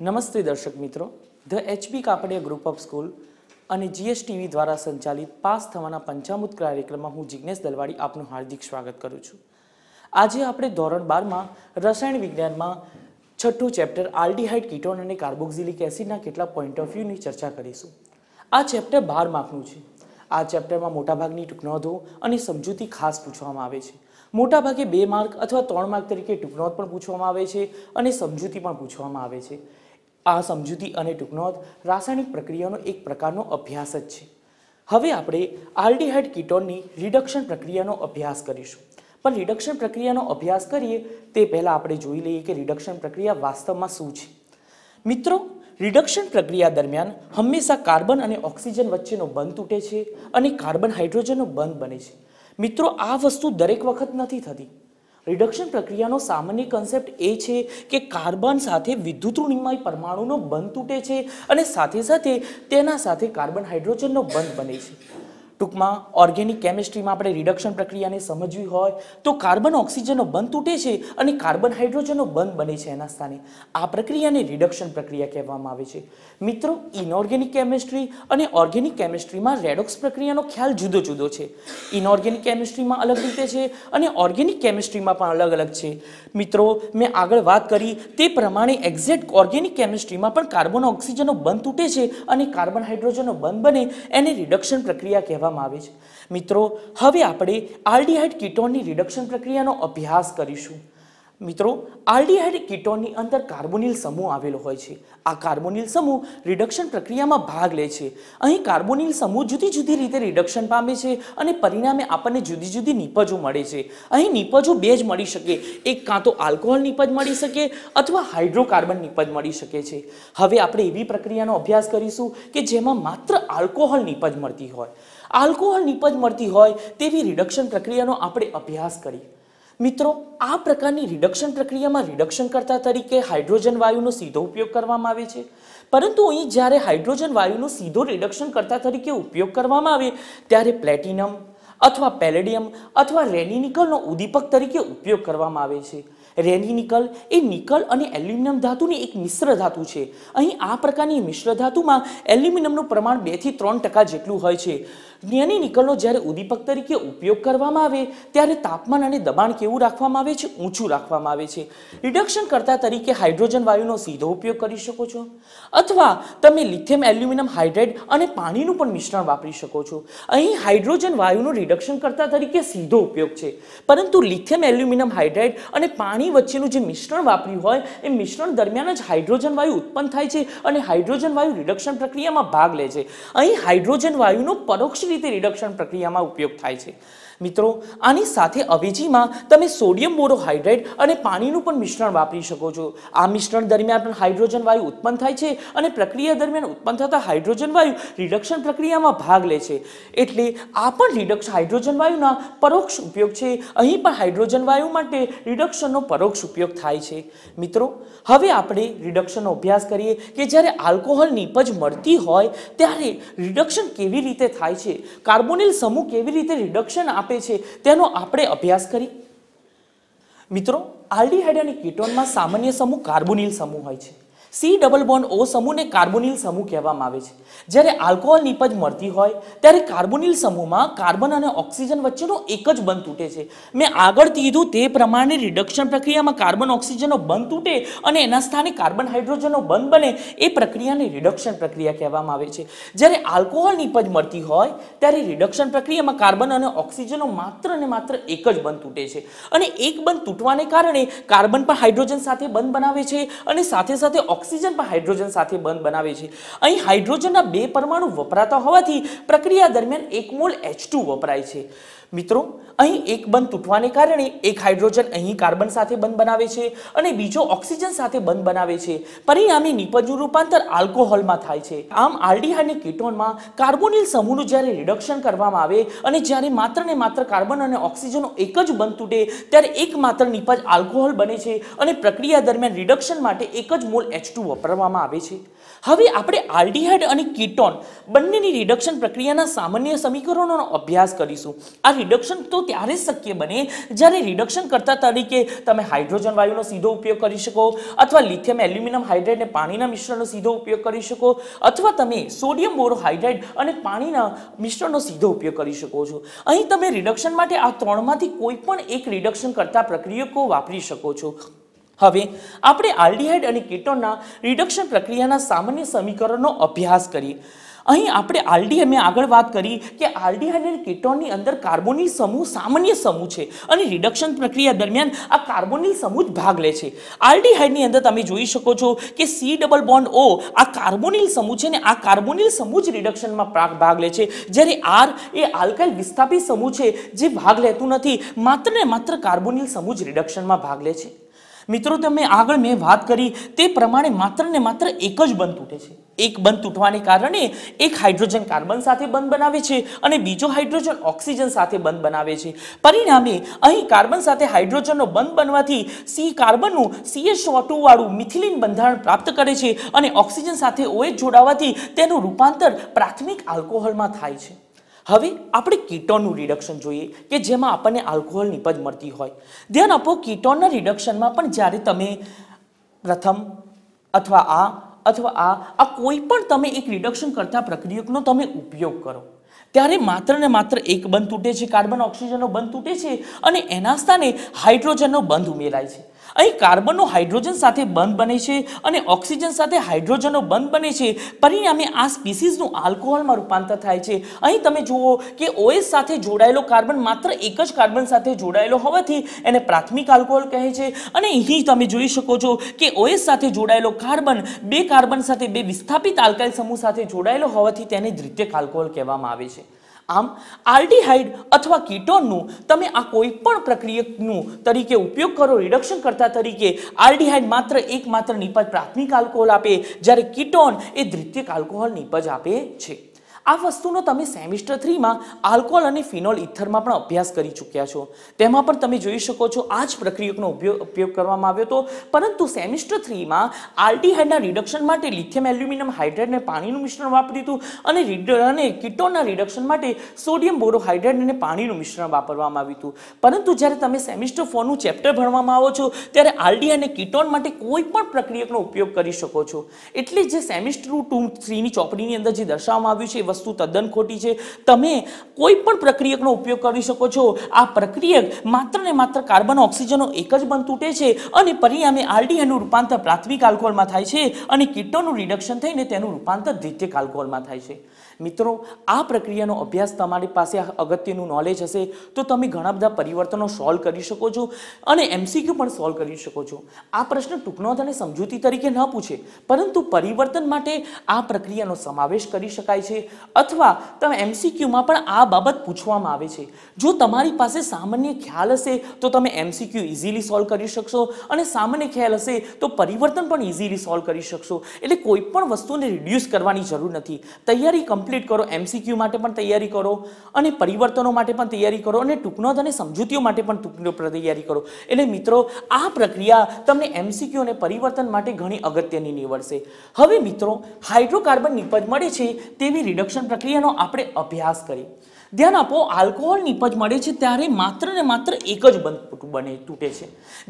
નમસ્તે દર્શક મિત્રો, the HB Kapadia group of school અને જીએસટીવી દ્વારા સંચાલિત પાસ થવાના પંચામૃત કાર્યક્રમમાં હું જિગ્નેશ દલવાડી આપનું હાર્દિક સ્વાગત કરું છું। આજે આપણે ધોરણ 12માં રસાયણ વિજ્ઞાનમાં છઠ્ઠું ચેપ્ટર આલ્ડીહાઇડ કીટોન અને કાર્બોક્સિલિક એસિડના કેટલાક પોઈન્ટ ઓફ વ્યૂની ચર્ચા કરીશું। આ ચેપ્ટર 12 માર્કનું છે। આ ચેપ્ટરમાં મોટાભાગની ટૂંકનોંધો અને સમજૂતી ખાસ પૂછવામાં આવે છે। મોટાભાગે 2 માર્ક અથવા 3 માર્ક તરીકે ટૂંકનોંધ પણ પૂછવામાં આવે છે અને સમજૂતી પણ પૂછવામાં આવે છે। આ સમજૂતી અને ટૂંકનોંધ રાસાયણિક પ્રક્રિયાનો એક પ્રકારનો અભ્યાસ જ છે। હવે આપણે આલ્ડીહાઇડ કીટોનની રિડક્શન પ્રક્રિયાનો અભ્યાસ કરીશું। પણ રિડક્શન પ્રક્રિયાનો અભ્યાસ કરીએ તે પહેલાં આપણે જોઈ લઈએ કે રિડક્શન પ્રક્રિયા વાસ્તવમાં શું છે। મિત્રો, રિડક્શન પ્રક્રિયા દરમિયાન હંમેશા કાર્બન અને ઓક્સિજન વચ્ચેનો બંધ તૂટે છે અને કાર્બન હાઇડ્રોજનનો બંધ બને છે। મિત્રો, આ વસ્તુ દરેક વખત નથી થતી। રિડક્શન પ્રક્રિયાનો સામાન્ય કન્સેપ્ટ એ છે કે કાર્બન સાથે વિદ્યુતઋણમય પરમાણુનો બંધ તૂટે છે અને સાથે સાથે તેના સાથે કાર્બન હાઇડ્રોજનનો બંધ બને છે। ટૂંકમાં ઓર્ગેનિક કેમિસ્ટ્રીમાં આપણે રિડક્શન પ્રક્રિયાને સમજવી હોય તો કાર્બન ઓક્સિજનનો બંધ તૂટે છે અને કાર્બન હાઇડ્રોજનનો બંધ બને છે એના સ્થાને। આ પ્રક્રિયાને રિડક્શન પ્રક્રિયા કહેવામાં આવે છે। મિત્રો, ઇનઓર્ગેનિક કેમિસ્ટ્રી અને ઓર્ગેનિક કેમિસ્ટ્રીમાં રેડોક્સ પ્રક્રિયાનો ખ્યાલ જુદો જુદો છે। ઇનઓર્ગેનિક કેમિસ્ટ્રીમાં અલગ રીતે છે અને ઓર્ગેનિક કેમિસ્ટ્રીમાં પણ અલગ અલગ છે। મિત્રો, મેં આગળ વાત કરી તે પ્રમાણે એક્ઝેક્ટ ઓર્ગેનિક કેમિસ્ટ્રીમાં પણ કાર્બન ઓક્સિજનનો બંધ તૂટે છે અને કાર્બન હાઇડ્રોજનનો બંધ બને એને રિડક્શન પ્રક્રિયા કહેવામાં આવે છે। મિત્રો, હવે આપણે આલ્ડીહાઇડ કીટોનની રિડક્શન પ્રક્રિયાનો અભ્યાસ કરીશું। મિત્રો, આલ્ડીહાઇડ કીટોનની અંદર કાર્બોનિલ સમૂહ આવેલો હોય છે। આ કાર્બોનિલ સમૂહ રિડક્શન પ્રક્રિયામાં ભાગ લે છે। અહીં કાર્બોનિલ સમૂહ જુદી જુદી રીતે રિડક્શન પામે છે અને પરિણામે આપણને જુદી જુદી નિપજો મળે છે। અહીં નિપજો બે જ મળી શકે, એક કાં તો આલ્કોહોલ નિપજ મળી શકે અથવા હાઇડ્રોકાર્બન નિપજ મળી શકે છે। હવે આપણે એવી પ્રક્રિયાનો અભ્યાસ કરીશું કે જેમાં માત્ર આલ્કોહોલ નિપજ મળતી હોય। આલ્કોહોલ નિપજ મળતી હોય તેવી રિડક્શન પ્રક્રિયાનો આપણે અભ્યાસ કરીએ। મિત્રો, આ પ્રકારની રિડક્શન પ્રક્રિયામાં રિડક્શન કરતા તરીકે હાઇડ્રોજન વાયુનો સીધો ઉપયોગ કરવામાં આવે છે। પરંતુ અહીં જ્યારે હાઇડ્રોજન વાયુનો સીધો રિડક્શન કરતા તરીકે ઉપયોગ કરવામાં આવે ત્યારે પ્લેટિનમ અથવા પેલેડિયમ અથવા રેની નિકલનો ઉદ્દીપક તરીકે ઉપયોગ કરવામાં આવે છે। રેની નિકલ એ નિકલ અને એલ્યુમિનિયમ ધાતુની એક મિશ્ર ધાતુ છે। અહીં આ પ્રકારની મિશ્ર ધાતુમાં એલ્યુમિનિયમનું પ્રમાણ 2 થી 3% જેટલું હોય છે। રેની નિકલનો જ્યારે ઉદ્દીપક તરીકે ઉપયોગ કરવામાં આવે ત્યારે તાપમાન અને દબાણ કેવું રાખવામાં આવે છે? ઊંચું રાખવામાં આવે છે। રિડક્શન કરતા તરીકે હાઇડ્રોજન વાયુનો સીધો ઉપયોગ કરી શકો છો અથવા તમે લિથિયમ એલ્યુમિનિયમ હાઇડ્રાઇડ અને પાણીનું પણ મિશ્રણ વાપરી શકો છો। અહીં હાઇડ્રોજન વાયુનો રિડક્શન કરતા તરીકે સીધો ઉપયોગ છે, પરંતુ લિથિયમ એલ્યુમિનિયમ હાઇડ્રાઇડ અને પાણી વચ્ચેનું જે મિશ્રણ વાપર્યું હોય એ મિશ્રણ દરમિયાન જ હાઇડ્રોજન વાયુ ઉત્પન્ન થાય છે અને હાઇડ્રોજન વાયુ રિડક્શન પ્રક્રિયામાં ભાગ લે છે। અહીં હાઇડ્રોજન વાયુનો પરોક્ષ રીતે રિડક્શન પ્રક્રિયામાં ઉપયોગ થાય છે। મિત્રો, આની સાથે અવેજીમાં તમે સોડિયમ બોરોહાઇડ્રેટ અને પાણીનું પણ મિશ્રણ વાપરી શકો છો। આ મિશ્રણ દરમિયાન પણ હાઇડ્રોજન વાયુ ઉત્પન્ન થાય છે અને પ્રક્રિયા દરમિયાન ઉત્પન્ન થતા હાઇડ્રોજન વાયુ રિડક્શન પ્રક્રિયામાં ભાગ લે છે। એટલે આ પણ હાઇડ્રોજન વાયુના પરોક્ષ ઉપયોગ છે। અહીં પણ હાઇડ્રોજન વાયુ માટે રિડક્શનનો પરોક્ષ ઉપયોગ થાય છે। મિત્રો, હવે આપણે રિડક્શનનો અભ્યાસ કરીએ કે જ્યારે આલ્કોહોલ નિપજ મળતી હોય ત્યારે રિડક્શન કેવી રીતે થાય છે, કાર્બોનિલ સમૂહ કેવી રીતે રિડક્શન આપે છે તેનો આપણે અભ્યાસ કરી। મિત્રો, આલ્ડીહાઇડ અને કીટોનમાં સામાન્ય સમૂહ કાર્બોનિલ સમૂહ હોય છે। સી ડબલ બોન્ડ ઓ સમૂહને કાર્બોનિલ સમૂહ કહેવામાં આવે છે। જ્યારે આલ્કોહોલ નિપજ મળતી હોય ત્યારે કાર્બોનિલ સમૂહમાં કાર્બન અને ઓક્સિજન વચ્ચેનો એક જ બંધ તૂટે છે। મેં આગળ કીધું તે પ્રમાણે રિડક્શન પ્રક્રિયામાં કાર્બન ઓક્સિજનનો બંધ તૂટે અને એના સ્થાને કાર્બન હાઇડ્રોજનનો બંધ બને એ પ્રક્રિયાને રિડક્શન પ્રક્રિયા કહેવામાં આવે છે। જ્યારે આલ્કોહોલ નિપજ મળતી હોય ત્યારે રિડક્શન પ્રક્રિયામાં કાર્બન અને ઓક્સિજનનો માત્ર ને માત્ર એક જ બંધ તૂટે છે અને એક બંધ તૂટવાને કારણે કાર્બન પણ હાઇડ્રોજન સાથે બંધ બનાવે છે અને સાથે સાથે ઓક્સિજન પણ હાઇડ્રોજન સાથે બંધ બનાવે છે। અહીં હાઇડ્રોજનના 2 પરમાણુ વપરાતા હોવાથી પ્રક્રિયા દરમિયાન 1 મોલ H2 વપરાય છે। મિત્રો, અહીં એક બંધ તૂટવાને કારણે એક હાઇડ્રોજન અહીં કાર્બન સાથે બંધ બનાવે છે અને બીજો ઓક્સિજન સાથે બંધ બનાવે છે। પરિણામે નિપજનું રૂપાંતર આલ્કોહોલમાં થાય છે। આમ આલ્ડીહાઇડ અને કીટોનમાં કાર્બોનિલ સમૂહનું જ્યારે રિડક્શન કરવામાં આવે અને જ્યારે માત્ર ને માત્ર કાર્બન અને ઓક્સિજનનો એક જ બંધ તૂટે ત્યારે એકમાત્ર નિપજ આલ્કોહોલ બને છે અને પ્રક્રિયા દરમિયાન રિડક્શન માટે એક જ મોલ H2 વાપરવામાં આવે છે। હવે આપણે આલ્ડીહાઇડ અને કીટોન બંનેની રિડક્શન પ્રક્રિયાના સામાન્ય સમીકરણોનો અભ્યાસ કરીશું। આ રિડક્શન તો ત્યારે જ શક્ય બને જ્યારે રિડક્શન કરતા તરીકે તમે હાઇડ્રોજન વાયુનો સીધો ઉપયોગ કરી શકો, અથવા લિથિયમ એલ્યુમિનિયમ હાઇડ્રેટ અને પાણીના મિશ્રણનો સીધો ઉપયોગ કરી શકો, અથવા તમે સોડિયમ બોરોહાઇડ્રેટ અને પાણીના મિશ્રણનો સીધો ઉપયોગ કરી શકો છો. અહીં તમે રિડક્શન માટે આ ત્રણમાંથી કોઈ પણ એક રિડક્શન કરતા પ્રક્રિયકો વાપરી શકો છો. હવે આપણે આલ્ડીહાઇડ અને કીટોનના રિડક્શન પ્રક્રિયાના સામાન્ય સમીકરણનો અભ્યાસ કરીએ. અહીં આપણે મેં આગળ વાત કરી કે આલ્ડીહાઇડ અને કીટોનની અંદર કાર્બોનિલ સમૂહ સામાન્ય સમૂહ છે અને રિડક્શન પ્રક્રિયા દરમિયાન આ કાર્બોનિલ સમૂહ જ ભાગ લે છે. આલ્ડીહાઇડની અંદર તમે જોઈ શકો છો કે C+O આ કાર્બોનિલ સમૂહ છે ને આ કાર્બોનિલ સમૂહ જ રિડક્શનમાં ભાગ લે છે, જ્યારે R એ આલ્કાઇલ વિસ્થાપિત સમૂહ છે જે ભાગ લેતું નથી, માત્ર ને માત્ર કાર્બોનિલ સમૂહ જ રિડક્શનમાં ભાગ લે છે. મિત્રો, તમે આગળ મેં વાત કરી તે પ્રમાણે માત્ર ને માત્ર એક જ બંધ તૂટે છે. એક બંધ તૂટવાને કારણે એક હાઇડ્રોજન કાર્બન સાથે બંધ બનાવે છે અને બીજો હાઇડ્રોજન ઓક્સિજન સાથે બંધ બનાવે છે. પરિણામે અહીં કાર્બન સાથે હાઇડ્રોજનનો બંધ બનવાથી C કાર્બનનું CH2 વાળું મિથિલિન બંધારણ પ્રાપ્ત કરે છે અને ઓક્સિજન સાથે OH જોડાવાથી તેનું રૂપાંતર પ્રાથમિક આલ્કોહોલમાં થાય છે. હવે આપણે કીટોનનું રિડક્શન જોઈએ કે જેમાં આપણને આલ્કોહોલ નિપજ મળતી હોય. ધ્યાન આપો, કીટોનના રિડક્શનમાં પણ જ્યારે તમે પ્રથમ અથવા આ કોઈ પણ તમે એક રિડક્શન કરતા પ્રક્રિયકનો તમે ઉપયોગ કરો ત્યારે માત્ર ને માત્ર એક બંધ તૂટે છે, કાર્બન ઓક્સિજનનો બંધ તૂટે છે અને એના સ્થાને હાઇડ્રોજનનો બંધ ઉમેરાય છે. અહીં કાર્બનનો હાઇડ્રોજન સાથે બંધ બને છે અને ઓક્સિજન સાથે હાઇડ્રોજનનો બંધ બને છે. પરિણામે આ સ્પીસીઝનું આલ્કોહોલમાં રૂપાંતર થાય છે. અહીં તમે જુઓ કે OH સાથે જોડાયેલો કાર્બન માત્ર એક જ કાર્બન સાથે જોડાયેલો હોવાથી એને પ્રાથમિક આલ્કોહોલ કહે છે અને અહીં તમે જોઈ શકો છો કે OH સાથે જોડાયેલો કાર્બન બે કાર્બન સાથે બે વિસ્થાપિત આલ્કાઇલ સમૂહ સાથે જોડાયેલો હોવાથી તેને દ્વિતીયક આલ્કોહોલ કહેવામાં આવે છે. આમ આલ્ડીહાઇડ અથવા કીટોનનું તમે આ કોઈ પણ પ્રક્રિયકનું તરીકે ઉપયોગ કરો રિડક્શન કરતા તરીકે, આલ્ડીહાઇડ એકમાત્ર નિપજ પ્રાથમિક આલ્કોહોલ આપે, જ્યારે કીટોન એ દ્વિતીયક આલ્કોહોલ નિપજ આપે છે. આ વસ્તુનો તમે સેમિસ્ટર 3માં આલ્કોહોલ અને ફિનોલ ઇથરમાં પણ અભ્યાસ કરી ચૂક્યા છો. તેમાં પણ તમે જોઈ શકો છો આ જ પ્રક્રિયકનો ઉપયોગ કરવામાં આવ્યો હતો, પરંતુ સેમિસ્ટર 3માં આલ્ડીહાઇડના રિડક્શન માટે લિથિયમ એલ્યુમિનિયમ હાઇડ્રેટ અને પાણીનું મિશ્રણ વાપર્યું હતું અને કીટોનના રિડક્શન માટે સોડિયમ બોરોહાઇડ્રેટ અને પાણીનું મિશ્રણ વાપરવામાં આવ્યું હતું. પરંતુ જ્યારે તમે સેમિસ્ટર 4નું ચેપ્ટર ભણવામાં આવો છો ત્યારે આલ્ડીહાઇડ અને કીટોન માટે કોઈ પણ પ્રક્રિયકનો ઉપયોગ કરી શકો છો. એટલે જે સેમિસ્ટર 2-3ની ચોપડીની અંદર જે દર્શાવવામાં આવ્યું છે વસ્તુ તદ્દન ખોટી છે. તમે કોઈ પણ પ્રક્રિયકનો ઉપયોગ કરી શકો છો. આ પ્રક્રિયક માત્ર ને માત્ર કાર્બન ઓક્સિજનનો એક જ બંધ તૂટે છે અને પરિણામે આલ્ડીહાઇડનું રૂપાંતર પ્રાથમિક આલ્કોહોલમાં થાય છે અને કીટોનનું રિડક્શન થઈને તેનું રૂપાંતર દ્વિતીયક આલ્કોહોલમાં થાય છે. મિત્રો, આ પ્રક્રિયાનો અભ્યાસ તમારી પાસે અગત્યનું નોલેજ હશે તો તમે ઘણા બધા પરિવર્તનો સોલ્વ કરી શકો છો અને MCQ પણ સોલ્વ કરી શકો છો. આ પ્રશ્ન ટૂંકનોંધ અને સમજૂતી તરીકે ન પૂછે, પરંતુ પરિવર્તન માટે આ પ્રક્રિયાનો સમાવેશ કરી શકાય છે અથવા તમે MCQમાં પણ આ બાબત પૂછવામાં આવે છે. જો તમારી પાસે સામાન્ય ખ્યાલ હશે તો તમે MCQ ઇઝીલી સોલ્વ કરી શકશો અને સામાન્ય ખ્યાલ હશે તો પરિવર્તન પણ ઇઝીલી સોલ્વ કરી શકશો. એટલે કોઈ પણ વસ્તુને રિડ્યુસ કરવાની જરૂર નથી. તૈયારી કમ્પ્લીટ કરો, MCQ માટે પણ તૈયારી કરો અને પરિવર્તનો માટે પણ તૈયારી કરો અને ટૂંકનોંધ અને સમજૂતીઓ માટે પણ તૈયારી કરો. એટલે મિત્રો, આ પ્રક્રિયા તમને MCQ અને પરિવર્તન માટે ઘણી અગત્યની નીવડશે. હવે મિત્રો, હાઇડ્રોકાર્બન નિપજ મળે છે તેવી રિડક્શન પ્રક્રિયાનો આપણે અભ્યાસ કરીએ. ધ્યાન આપો, આલ્કોહોલ નિપજ મળે છે ત્યારે માત્ર ને માત્ર એક જ બંધ તૂટે છે.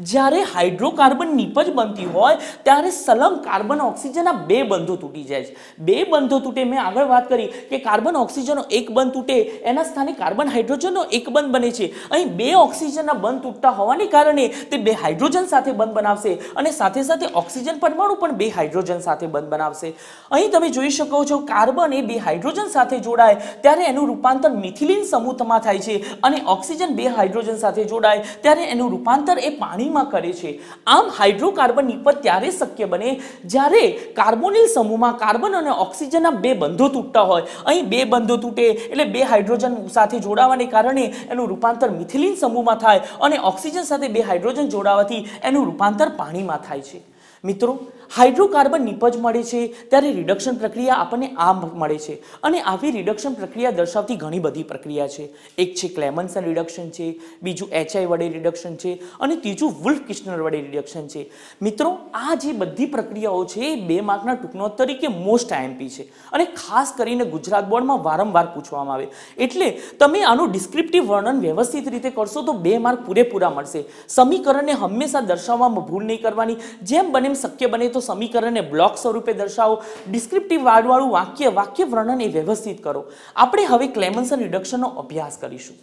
જ્યારે હાઇડ્રોકાર્બન નિપજ બનતી હોય ત્યારે સલંગ કાર્બન ઓક્સિજનના બે બંધો તૂટી જાય છે. બે બંધો તૂટે, મેં આગળ વાત કરી કે કાર્બન ઓક્સિજનનો એક બંધ તૂટે એના સ્થાને કાર્બન હાઇડ્રોજનનો એક બંધ બને છે. અહીં બે ઓક્સિજનના બંધ તૂટતા હોવાને કારણે તે બે હાઇડ્રોજન સાથે બંધ બનાવશે અને સાથે સાથે ઓક્સિજન પરમાણુ પણ બે હાઇડ્રોજન સાથે બંધ બનાવશે. અહીં તમે જોઈ શકો છો કાર્બન એ બે હાઇડ્રોજન સાથે જોડાય ત્યારે એનું રૂપાંતર મિથિલિન સમૂહમાં થાય છે અને ઓક્સિજન બે હાઇડ્રોજન સાથે જોડાય ત્યારે એનું રૂપાંતર એ પાણીમાં કરે છે. આમ હાઇડ્રોકાર્બન નિપજ ત્યારે શક્ય બને જ્યારે કાર્બોનિલ સમૂહમાં કાર્બન અને ઓક્સિજનના બે બંધો તૂટતા હોય. અહીં બે બંધો તૂટે એટલે બે હાઇડ્રોજન સાથે જોડાવાને કારણે એનું રૂપાંતર મિથિલિન સમૂહમાં થાય અને ઓક્સિજન સાથે બે હાઇડ્રોજન જોડાવાથી એનું રૂપાંતર પાણીમાં થાય છે. મિત્રો, હાઇડ્રોકાર્બન નિપજ મળે છે ત્યારે રિડક્શન પ્રક્રિયા આપણને આ મળે છે અને આવી રિડક્શન પ્રક્રિયા દર્શાવતી ઘણી બધી પ્રક્રિયા છે. એક છે ક્લેમન્સન રિડક્શન છે, બીજું HI વડે રિડક્શન છે અને ત્રીજું વુલ્ફ-કિસ્નર વડે રિડક્શન છે. મિત્રો આ જે બધી પ્રક્રિયાઓ છે એ 2 માર્કના ટૂંકનોટ તરીકે મોસ્ટ IMP છે અને ખાસ કરીને ગુજરાત બોર્ડમાં વારંવાર પૂછવામાં આવે. એટલે તમે આનું ડિસ્ક્રિપ્ટિવ વર્ણન વ્યવસ્થિત રીતે કરશો તો 2 માર્ક પૂરેપૂરા મળશે. સમીકરણને હંમેશા દર્શાવવામાં ભૂલ નહીં કરવાની. જેમ બને એમ શક્ય બને તો સમીકરણને બ્લોક સ્વરૂપે દર્શાવો. ડિસ્ક્રિપ્ટિવ વાળું વાક્ય વર્ણન એ વ્યવસ્થિત કરો. આપણે હવે ક્લેમન્સન રિડક્શનનો અભ્યાસ કરીશું.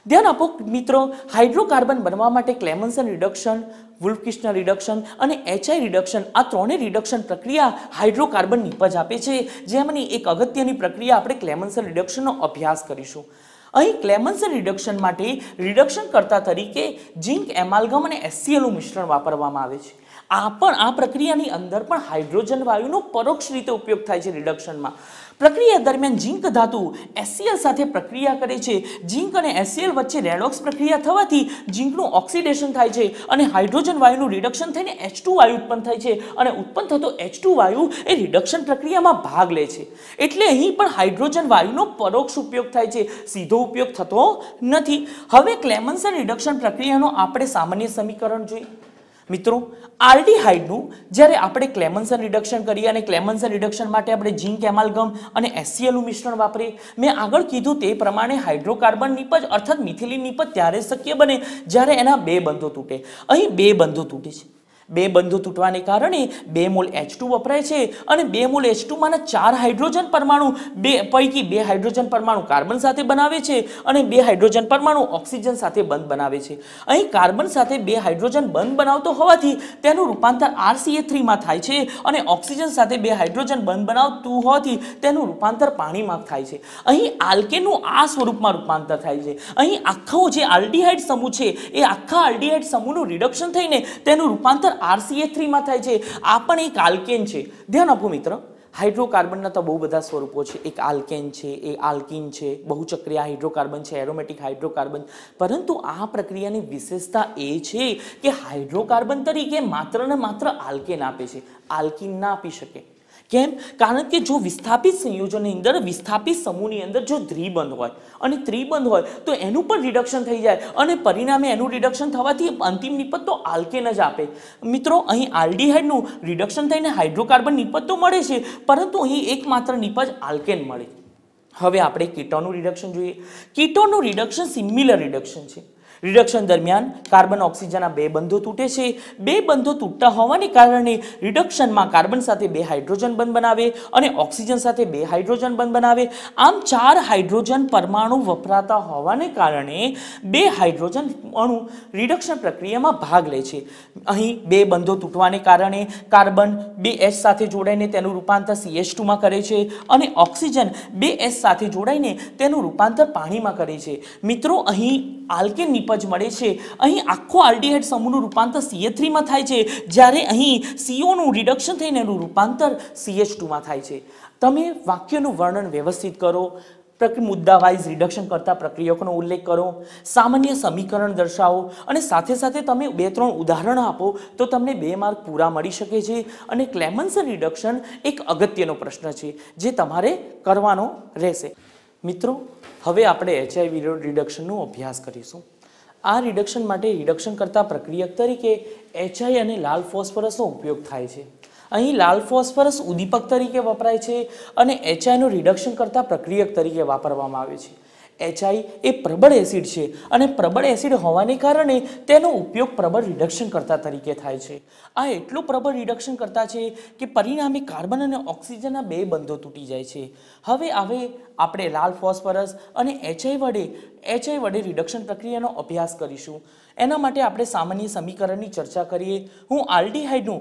ધ્યાન આપો મિત્રો, હાઇડ્રોકાર્બન બનવા માટે ક્લેમન્સન રિડક્શન, વુલ્ફ-કિસ્નર રિડક્શન અને HI રિડક્શન આ ત્રણેય રિડક્શન પ્રક્રિયા હાઇડ્રોકાર્બન નિપજ આપે છે. જેમાંની એક અગત્યની પ્રક્રિયા આપણે ક્લેમન્સન રિડક્શનનો અભ્યાસ કરીશું. અહીં ક્લેમન્સન રિડક્શન માટે રિડક્શન કર્તા તરીકે ઝિંક એમાલ્ગમ અને HCl નું મિશ્રણ વાપરવામાં આવે છે. આ પ્રક્રિયાની અંદર પણ હાઇડ્રોજન વાયુનો પરોક્ષ રીતે ઉપયોગ થાય છે. રિડક્શનમાં પ્રક્રિયા દરમિયાન ઝિંક ધાતુ HCl સાથે પ્રક્રિયા કરે છે. ઝિંક અને HCl વચ્ચે રેડોક્સ પ્રક્રિયા થવાથી ઝિંકનું ઓક્સિડેશન થાય છે અને હાઇડ્રોજન વાયુનું રિડક્શન થઈને H2 વાયુ ઉત્પન્ન થાય છે અને ઉત્પન્ન થતો H2 વાયુ એ રિડક્શન પ્રક્રિયામાં ભાગ લે છે. એટલે અહીં પણ હાઇડ્રોજન વાયુનો પરોક્ષ ઉપયોગ થાય છે, સીધો ઉપયોગ થતો નથી. હવે ક્લેમન્સન રિડક્શન પ્રક્રિયાનો આપણે સામાન્ય સમીકરણ જોઈએ. મિત્રો આલ્ડીહાઇડનું જ્યારે આપણે ક્લેમન્સન રિડક્શન કરીએ અને ક્લેમન્સન રિડક્શન માટે આપણે ઝિંક એમાલ્ગમ અને HCl નું મિશ્રણ વાપરીએ, મેં આગળ કીધું તે પ્રમાણે હાઇડ્રોકાર્બન નિપજ અર્થાત મિથિલિન નિપજ ત્યારે શક્ય બને જ્યારે એના 2 બંધો તૂટે. અહીં 2 બંધો તૂટે છે. 2 બંધો તૂટવાને કારણે 2 મોલ H2 વપરાય છે અને 2 મોલ H2 માંના 4 હાઇડ્રોજન પરમાણુ પૈકી 2 હાઇડ્રોજન પરમાણુ કાર્બન સાથે બનાવે છે અને 2 હાઇડ્રોજન પરમાણુ ઓક્સિજન સાથે બંધ બનાવે છે. અહીં કાર્બન સાથે 2 હાઇડ્રોજન બંધ બનાવતો હોવાથી તેનું રૂપાંતર RCH3 માં થાય છે અને ઓક્સિજન સાથે 2 હાઇડ્રોજન બંધ બનાવતું હોવાથી તેનું રૂપાંતર પાણીમાં થાય છે. અહીં આલ્કેનનું આ સ્વરૂપમાં રૂપાંતર થાય છે. અહીં આખો જે આલ્ડીહાઇડ સમૂહ છે એ આખા આલ્ડીહાઇડ સમૂહનું રિડક્શન થઈને તેનું રૂપાંતર RCH3 માં થાય છે. આ પણ એક આલ્કેન છે. ધ્યાન આપો મિત્ર, હાઇડ્રોકાર્બનના તો બહુ બધા સ્વરૂપો છે. એક આલ્કેન છે, એક આલ્કીન છે, બહુચક્રીય હાઇડ્રોકાર્બન છે, એરોમેટિક હાઇડ્રોકાર્બન. પરંતુ આ પ્રક્રિયાની વિશેષતા એ છે કે હાઇડ્રોકાર્બન તરીકે માત્ર ને માત્ર આલ્કેન આપે છે, આલ્કીન ના આપી શકે. કેમ? કારણ કે જો વિસ્થાપિત સંયોજનની અંદર વિસ્થાપિત સમૂહની અંદર જો દ્વિબંધ હોય અને ત્રિબંધ હોય તો એનું પણ રિડક્શન થઈ જાય અને પરિણામે એનું રિડક્શન થવાથી અંતિમ નિપજ તો આલ્કેન જ આપે. મિત્રો અહીં આલ્ડીહાઇડનું રિડક્શન થઈને હાઇડ્રોકાર્બન નિપજ તો મળે છે, પરંતુ અહીં એકમાત્ર નિપજ આલ્કેન મળે. હવે આપણે કીટોનનું રિડક્શન જોઈએ. કીટોનનું રિડક્શન સિમિલર રિડક્શન છે. રિડક્શન દરમિયાન કાર્બન ઓક્સિજનના 2 બંધો તૂટે છે. 2 બંધો તૂટતા હોવાને કારણે રિડક્શનમાં કાર્બન સાથે 2 હાઇડ્રોજન બંધ બનાવે અને ઓક્સિજન સાથે 2 હાઇડ્રોજન બંધ બનાવે. આમ 4 હાઇડ્રોજન પરમાણુ વપરાતા હોવાને કારણે 2 હાઇડ્રોજન અણુ રિડક્શન પ્રક્રિયામાં ભાગ લે છે. અહીં 2 બંધો તૂટવાને કારણે કાર્બન 2 H સાથે જોડાઈને તેનું રૂપાંતર CH2 માં કરે છે અને ઓક્સિજન 2 H સાથે જોડાઈને તેનું રૂપાંતર પાણીમાં કરે છે. મિત્રો અહીં આલ્કેન નિપજ મળે છે. અહીં આખો આલ્ડીહાઇડ સમૂહનું રૂપાંતર CH3 માં થાય છે, જ્યારે અહીં CO નું રિડક્શન થઈને એનું રૂપાંતર CH2 માં થાય છે. તમે વાક્યનું વર્ણન વ્યવસ્થિત કરો, મુદ્દા વાઇઝ રિડક્શન કરતા પ્રક્રિયકોનો ઉલ્લેખ કરો, સામાન્ય સમીકરણ દર્શાવો અને સાથે સાથે તમે 2-3 ઉદાહરણ આપો તો તમને 2 માર્ક પૂરા મળી શકે છે. અને ક્લેમન્સન રિડક્શન એક અગત્યનો પ્રશ્ન છે જે તમારે કરવાનો રહેશે. મિત્રો હવે આપણે HI રિડક્શનનો અભ્યાસ કરીશું. આ રિડક્શન માટે રિડક્શન કરતા પ્રક્રિયક તરીકે HI અને લાલ ફોસ્ફરસનો ઉપયોગ થાય છે. અહીં લાલ ફોસ્ફરસ ઉદ્દીપક તરીકે વપરાય છે અને HI નું રિડક્શન કરતા પ્રક્રિયક તરીકે વાપરવામાં આવે છે. HI એ પ્રબળ એસિડ છે અને પ્રબળ એસિડ હોવાને કારણે તેનો ઉપયોગ પ્રબળ રિડક્શન કરતા તરીકે થાય છે. આ એટલું પ્રબળ રિડક્શન કરતા છે કે પરિણામે કાર્બન અને ઓક્સિજનના 2 બંધો તૂટી જાય છે. હવે આપણે લાલ ફોસ્ફરસ અને HI વડે રિડક્શન પ્રક્રિયાનો અભ્યાસ કરીશું. એના માટે આપણે સામાન્ય સમીકરણની ચર્ચા કરીએ. હું આલ્ડીહાઇડનું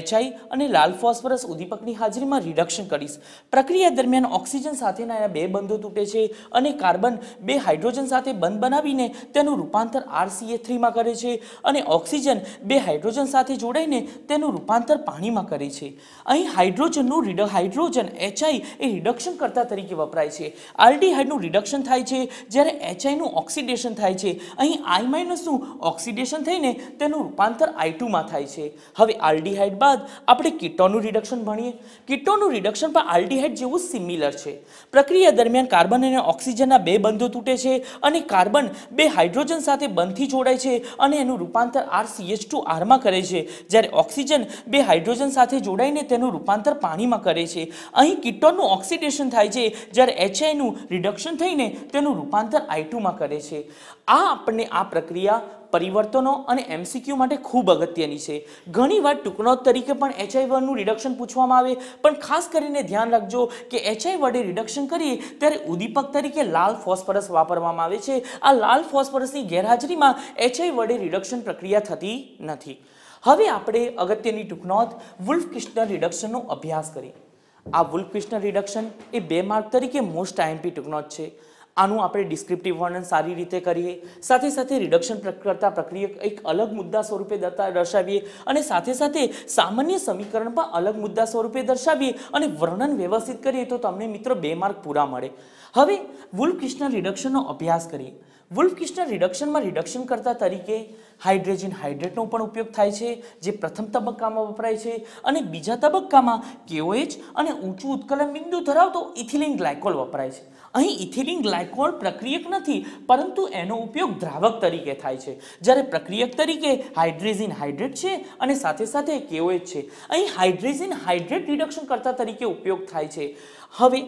HI અને લાલ ફોસ્ફરસ ઉદ્દીપકની હાજરીમાં રિડક્શન કરીશ. પ્રક્રિયા દરમિયાન ઓક્સિજન સાથેના 2 બંધો તૂટે છે અને કાર્બન 2 હાઇડ્રોજન સાથે બંધ બનાવીને તેનું રૂપાંતર RCH3 માં કરે છે અને ઓક્સિજન 2 હાઇડ્રોજન સાથે જોડાઈને તેનું રૂપાંતર પાણીમાં કરે છે. અહીં હાઇડ્રોજન HI એ રિડક્શન કરતા તરીકે વપરાય છે. આલ્ડીહાઇડનું રિડક્શન થાય છે જ્યારે HI HI નું ઓક્સિડેશન થાય છે, અહીં I- નું ઓક્સિડેશન થઈને તેનું રૂપાંતર I2 માં થાય છે. હવે આલ્ડીહાઇડ બાદ આપણે કીટોનનું રિડક્શન ભણીએ. કીટોનનું રિડક્શન પણ આલ્ડીહાઇડ જેવું સિમિલર છે. પ્રક્રિયા દરમિયાન કાર્બન અને ઓક્સિજનના બે બંધો તૂટે છે અને કાર્બન બે હાઇડ્રોજન સાથે બંધથી જોડાય છે અને એનું રૂપાંતર RCH2 માં કરે છે, જ્યારે ઓક્સિજન બે હાઇડ્રોજન સાથે જોડાઈને તેનું રૂપાંતર પાણીમાં કરે છે. અહીં કીટોનનું ઓક્સિડેશન થાય છે, જ્યારે HI નું રિડક્શન થઈને તેનું રૂપાંતર I2 માં કરે છે. આપણને આ પ્રક્રિયા પરિવર્તનો અને MCQ માટે ખૂબ અગત્યની છે. ઘણીવાર ટૂંકનોટ તરીકે પણ HI નું રિડક્શન પૂછવામાં આવે, પણ ખાસ કરીને ધ્યાન રાખજો કે HI વડે રિડક્શન કરીએ ત્યારે ઉદ્દીપક તરીકે લાલ ફોસ્ફરસ વાપરવામાં આવે છે. આ લાલ ફોસ્ફરસની ગેરહાજરીમાં HI વડે રિડક્શન પ્રક્રિયા થતી નથી. હવે આપણે અગત્યની ટૂંકનોટ વુલ્ફ-કિસ્ટનર રિડક્શનનો અભ્યાસ કરીએ. આ વુલ્ફ-કિસ્ટનર રિડક્શન એ 2 માર્ક તરીકે મોસ્ટ IMP ટૂંકનોટ છે. આનું આપણે ડિસ્ક્રિપ્ટિવ વર્ણન સારી રીતે કરીએ, સાથે સાથે રિડક્શન કરતા પ્રક્રિયા એક અલગ મુદ્દા સ્વરૂપે દર્શાવીએ અને સાથે સાથે સામાન્ય સમીકરણ પણ અલગ મુદ્દા સ્વરૂપે દર્શાવીએ અને વર્ણન વ્યવસ્થિત કરીએ તો તમને મિત્રો 2 માર્ક પૂરા મળે. હવે વુલ્ફ-કિસ્ટનર રિડક્શનનો અભ્યાસ કરીએ. વુલ્ફ-કિસ્ટનર રિડક્શનમાં રિડક્શન કરતા તરીકે હાઇડ્રોજન હાઇડ્રેટનો પણ ઉપયોગ થાય છે, જે પ્રથમ તબક્કામાં વપરાય છે, અને બીજા તબક્કામાં KOH અને ઊંચું ઉત્કલન બિંદુ ધરાવતો ઇથિલિન ગ્લાયકોલ વપરાય છે. અહીં ઇથિલિન ગ્લાયકોલ પ્રક્રિયક નથી, પરંતુ એનો ઉપયોગ દ્રાવક તરીકે થાય છે, જ્યારે પ્રક્રિયક તરીકે હાઇડ્રોજન હાઇડ્રેટ છે અને સાથે સાથે KOH છે. અહીં હાઇડ્રોજન હાઇડ્રેટ રિડક્શન કરતા તરીકે ઉપયોગ થાય છે. હવે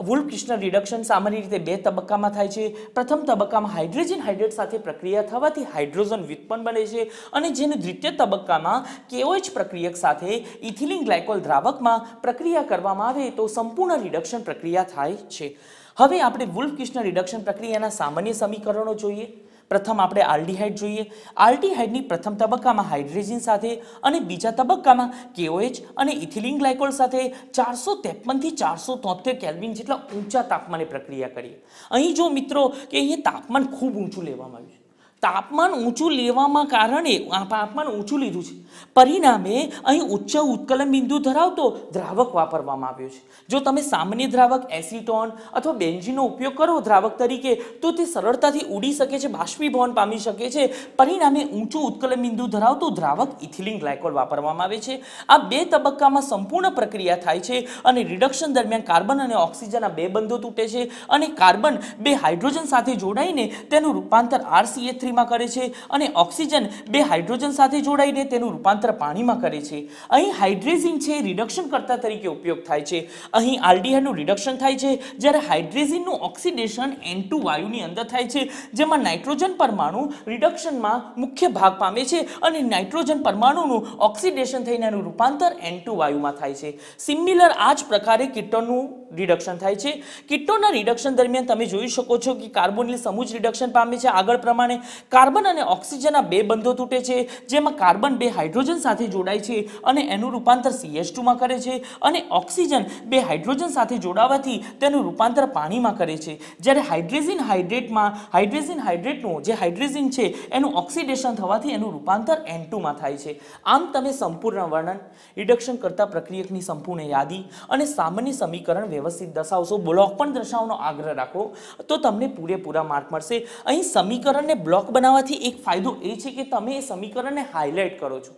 વુલ્ફ-કિસ્ટનર રિડક્શન સામાન્ય રીતે 2 તબક્કામાં થાય છે. પ્રથમ તબક્કામાં હાઇડ્રોજન હાઇડ્રેટ સાથે પ્રક્રિયા થવાથી હાઇડ્રોજન વ્યુત્પન્ન બને છે, અને જેને દ્વિતીય તબક્કામાં KOH પ્રક્રિયક સાથે ઇથિલિન ગ્લાયકોલ દ્રાવકમાં પ્રક્રિયા કરવામાં આવે તો સંપૂર્ણ રિડક્શન પ્રક્રિયા થાય છે. હવે આપણે વુલ્ફ-કિસ્ટનર રિડક્શન પ્રક્રિયાના સામાન્ય સમીકરણો જોઈએ. પ્રથમ આપણે આલ્ડીહાઇડ જોઈએ. આલ્ડીહાઇડની પ્રથમ તબક્કામાં હાઇડ્રોજન સાથે અને બીજા તબક્કામાં KOH અને ઇથિલિન ગ્લાયકોલ સાથે 453 થી 473 કેલ્વિન જેટલા ઊંચા તાપમાને પ્રક્રિયા કરીએ. અહીં જો મિત્રો કે અહીં તાપમાન ખૂબ ઊંચું લેવામાં આવ્યું છે. તાપમાન ઊંચું લેવામાં કારણે તાપમાન ઊંચું લીધું છે, પરિણામે અહીં ઉચ્ચ ઉત્કલન બિંદુ ધરાવતો દ્રાવક વાપરવામાં આવ્યો છે. જો તમે સામાન્ય દ્રાવક એસિટોન અથવા બેન્ઝીનનો ઉપયોગ કરો દ્રાવક તરીકે તો તે સરળતાથી ઉડી શકે છે, બાષ્પીભવન પામી શકે છે. પરિણામે ઊંચું ઉત્કલન બિંદુ ધરાવતું દ્રાવક ઇથિલિન ગ્લાયકોલ વાપરવામાં આવે છે. આ 2 તબક્કામાં સંપૂર્ણ પ્રક્રિયા થાય છે અને રિડક્શન દરમિયાન કાર્બન અને ઓક્સિજનના 2 બંધો તૂટે છે અને કાર્બન 2 હાઇડ્રોજન સાથે જોડાઈને તેનું રૂપાંતર RCH3 માં કરે છે અને ઓક્સિજન 2 હાઇડ્રોજન સાથે જોડાઈને તેનું રૂપાંતર પાણીમાં કરે છે. અહીં હાઇડ્રેઝિન છે રિડક્શન કરતા તરીકે ઉપયોગ થાય છે. અહીં આલ્ડીહાઇડનું રિડક્શન થાય છે, જ્યારે હાઇડ્રેઝિનનું ઓક્સિડેશન N2 વાયુની અંદર થાય છે, જેમાં નાઇટ્રોજન પરમાણુ રિડક્શનમાં મુખ્ય ભાગ પામે છે અને નાઇટ્રોજન પરમાણુનું ઓક્સિડેશન થઈને એનું રૂપાંતર N2 વાયુમાં થાય છે. સિમિલર આ જ પ્રકારે કીટોનનું રિડક્શન થાય છે. કીટોનના રિડક્શન દરમિયાન તમે જોઈ શકો છો કે કાર્બોનિલ સમૂહ રિડક્શન પામે છે. આગળ પ્રમાણે કાર્બન અને ઓક્સિજનના 2 બંધો તૂટે છે, જેમાં કાર્બન 2 હાઇડ્રોજન સાથે જોડાય છે અને એનું રૂપાંતર CH2 માં કરે છે, અને ઓક્સિજન 2 હાઇડ્રોજન સાથે જોડાવાથી તેનું રૂપાંતર પાણીમાં કરે છે. જ્યારે હાઇડ્રોજન હાઇડ્રેટનું જે હાઇડ્રોજન છે એનું ઓક્સિડેશન થવાથી એનું રૂપાંતર N2 માં થાય છે. આમ તમે સંપૂર્ણ વર્ણન, રિડક્શન કરતા પ્રક્રિયકની સંપૂર્ણ યાદી અને સામાન્ય સમીકરણ વ્યવસ્થિત દર્શાવશો, બ્લોક પણ દર્શાવવાનો આગ્રહ રાખો તો તમને પૂરેપૂરા માર્ક મળશે. અહીં સમીકરણને બ્લોક બનાવવાથી એક ફાયદો એ છે કે તમે એ સમીકરણને હાઇલાઇટ કરો છો.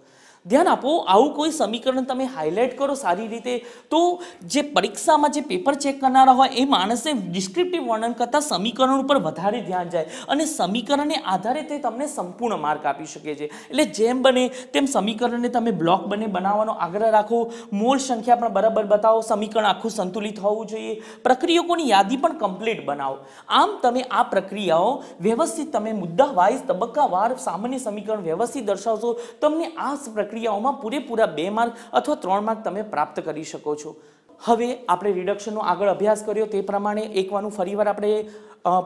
ધ્યાન આપો, આવું કોઈ સમીકરણ તમે હાઇલાઇટ કરો સારી રીતે તો જે પરીક્ષામાં જે પેપર ચેક કરનારા હોય એ માણસને ડિસ્ક્રિપ્ટિવ વર્ણન કરતાં સમીકરણ ઉપર વધારે ધ્યાન જાય અને સમીકરણને આધારે તે તમને સંપૂર્ણ માર્ક આપી શકે છે. એટલે જેમ બને તેમ સમીકરણને તમે બ્લોક બનાવવાનો આગ્રહ રાખો, મોલ સંખ્યા પણ બરાબર બતાવો, સમીકરણ આખું સંતુલિત હોવું જોઈએ, પ્રક્રિયકોની યાદી પણ કમ્પ્લીટ બનાવો. આમ તમે આ પ્રક્રિયાઓ વ્યવસ્થિત તમે મુદ્દા વાઇઝ તબક્કાવાર સામાન્ય સમીકરણ વ્યવસ્થિત દર્શાવશો, તમને આ પ્રક્રિયાઓમાં પૂરેપૂરા 2 માર્ક અથવા 3 માર્ક તમે પ્રાપ્ત કરી શકો છો. હવે આપણે રિડક્શનનો આગળ અભ્યાસ કર્યો તે પ્રમાણે એકવાનું ફરીવાર આપણે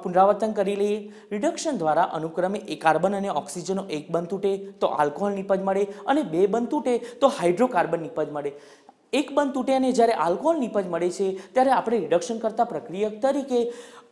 પુનરાવર્તન કરી લઈએ. રિડક્શન દ્વારા અનુક્રમે કાર્બન અને ઓક્સિજનનો 1 બંધ તૂટે તો આલ્કોહોલ નિપજ મળે અને 2 બંધ તૂટે તો હાઇડ્રોકાર્બન નિપજ મળે. 1 બંધ તૂટે અને જ્યારે આલ્કોહોલ નિપજ મળે છે ત્યારે આપણે રિડક્શન કરતા પ્રક્રિયક તરીકે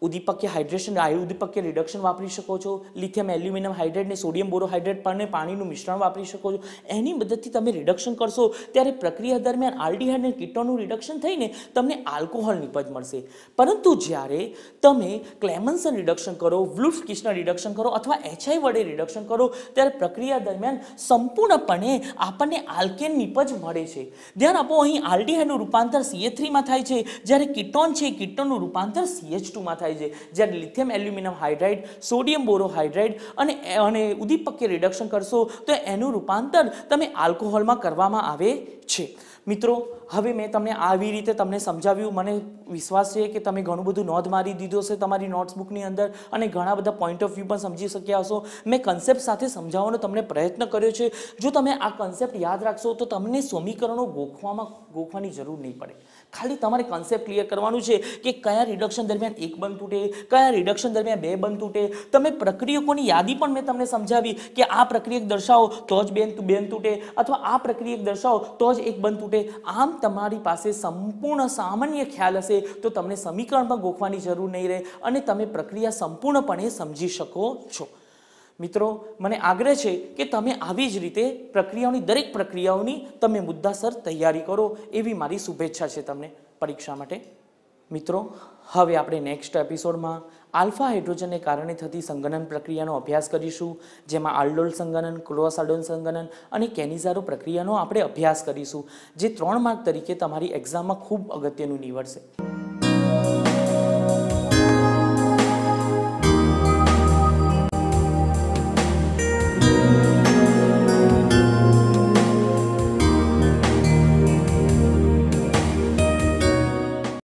ઉદ્દીપકીય હાઇડ્રેશન ઉદ્દીપકીય રિડક્શન વાપરી શકો છો, લિથિયમ એલ્યુમિનિયમ હાઇડ્રેટ ને સોડિયમ બોરોહાઇડ્રેટ પર પાણીનું મિશ્રણ વાપરી શકો છો. એની મદદથી તમે રિડક્શન કરશો ત્યારે પ્રક્રિયા દરમિયાન આલ્ડીહાઇડ અને કીટોનનું રિડક્શન થઈને તમને આલ્કોહોલ નિપજ મળશે. પરંતુ જ્યારે તમે ક્લેમન્સન રિડક્શન કરો, વુલ્ફ-કિચનર રિડક્શન કરો અથવા HI વડે રિડક્શન કરો ત્યારે પ્રક્રિયા દરમિયાન સંપૂર્ણપણે આપણને આલ્કેન નિપજ મળે છે. ધ્યાન આપો, અહીં આલ્ડીહાઇડનું રૂપાંતર CH3 માં થાય છે, જ્યારે કીટોન છે કીટોનનું રૂપાંતર CH2 માં થાય છે. જ્યારે લિથિયમ એલ્યુમિનિયમ હાઇડ્રાઇડ, સોડિયમ બોરોહાઇડ્રાઇડ અને ઉદ્દીપકીય રિડક્શન કરશો તો એનું રૂપાંતર તમે આલ્કોહોલમાં કરવામાં આવે છે. મિત્રો, હવે મેં તમને આવી રીતે તમને સમજાવ્યું. મને વિશ્વાસ છે કે તમે ઘણું બધું નોંધ મારી દીધો છે તમારી નોટ્સબુકની અંદર અને ઘણા બધા પોઈન્ટ ઓફ વ્યૂ પણ સમજી શક્યા હશો. મેં કન્સેપ્ટ સાથે સમજાવવાનો તમને પ્રયત્ન કર્યો છે. જો તમે આ કન્સેપ્ટ યાદ રાખશો તો તમને સમીકરણો ગોખવાની જરૂર નહીં પડે. ખાલી તમારે કન્સેપ્ટ ક્લિયર કરવાનું છે કે કયા રિડક્શન દરમિયાન એક બંધ તૂટે, કયા રિડક્શન દરમિયાન બે બંધ તૂટે. તમે પ્રક્રિયકોની યાદી પણ મેં તમને સમજાવી કે આ પ્રક્રિયક દર્શાવો તો જ બંધ તૂટે અથવા આ પ્રક્રિયક દર્શાવો તો જ એક બંધ તૂટે. આમ તમારી પાસે સંપૂર્ણ સામાન્ય ખ્યાલ હશે તો તમને સમીકરણ પણ ગોખવાની જરૂર નહીં રહે અને તમે પ્રક્રિયા સંપૂર્ણપણે સમજી શકો છો. મિત્રો, મને આગ્રહ છે કે તમે આવી જ રીતે દરેક પ્રક્રિયાઓની તમે મુદ્દાસર તૈયારી કરો એવી મારી શુભેચ્છા છે તમને પરીક્ષા માટે. મિત્રો, હવે આપણે નેક્સ્ટ એપિસોડમાં આલ્ફા હાઇડ્રોજનને કારણે થતી સંગનન પ્રક્રિયાનો અભ્યાસ કરીશું, જેમાં આલ્ડોલ સંગનન, ક્લોરોસ આલ્ડોલ સંગનન અને કેનિઝારો પ્રક્રિયાનો આપણે અભ્યાસ કરીશું, જે 3 માર્ક તરીકે તમારી એક્ઝામમાં ખૂબ અગત્યનું નીવડશે.